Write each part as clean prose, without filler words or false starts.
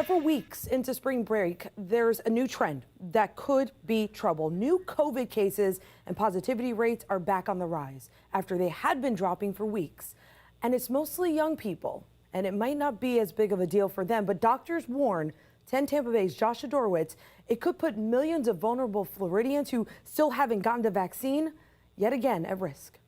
Several weeks into spring break, there's a new trend that could be trouble. New COVID cases and positivity rates are back on the rise after they had been dropping for weeks. And it's mostly young people, and it might not be as big of a deal for them, but doctors warn 10 Tampa Bay's Josh Adorowitz, it could put millions of vulnerable Floridians who still haven't gotten the vaccine yet again at risk.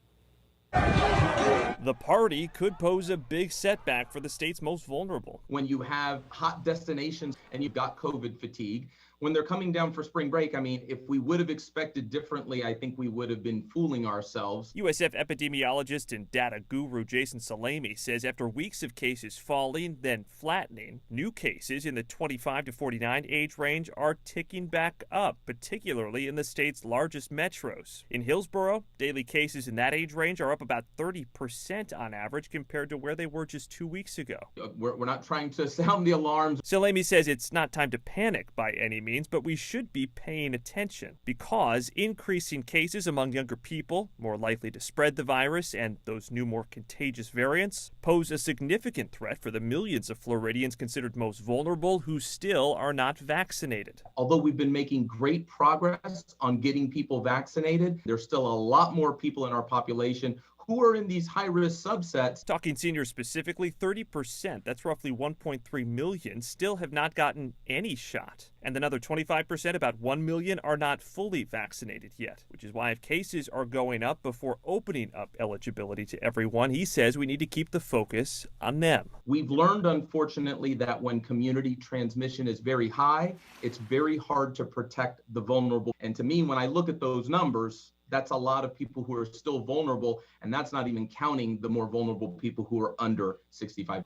The party could pose a big setback for the state's most vulnerable. When you have hot destinations and you've got COVID fatigue, when they're coming down for spring break, I mean, if we would have expected differently, I think we would have been fooling ourselves. USF epidemiologist and data guru Jason Salemi says after weeks of cases falling, then flattening, new cases in the 25 to 49 age range are ticking back up, particularly in the state's largest metros. In Hillsborough, daily cases in that age range are up about 30% on average compared to where they were just 2 weeks ago. We're not trying to sound the alarms. Salemi says it's not time to panic by any means, but we should be paying attention because increasing cases among younger people, more likely to spread the virus, and those new, more contagious variants pose a significant threat for the millions of Floridians considered most vulnerable who still are not vaccinated. Although we've been making great progress on getting people vaccinated, there's still a lot more people in our population who are in these high-risk subsets. Talking seniors specifically, 30%, that's roughly 1.3 million, still have not gotten any shot. And another 25%, about 1 million, are not fully vaccinated yet, which is why if cases are going up before opening up eligibility to everyone, he says we need to keep the focus on them. We've learned, unfortunately, that when community transmission is very high, it's very hard to protect the vulnerable. And to me, when I look at those numbers, that's a lot of people who are still vulnerable, and that's not even counting the more vulnerable people who are under 65.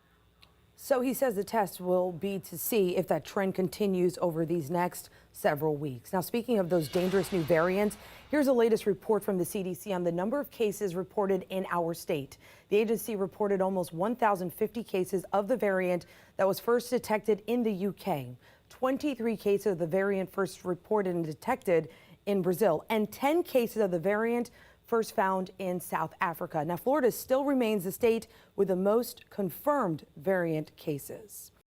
So he says the test will be to see if that trend continues over these next several weeks. Now, speaking of those dangerous new variants, here's the latest report from the CDC on the number of cases reported in our state. The agency reported almost 1,050 cases of the variant that was first detected in the UK. 23 cases of the variant first reported and detected in Brazil, and 10 cases of the variant first found in South Africa. Now, Florida still remains the state with the most confirmed variant cases.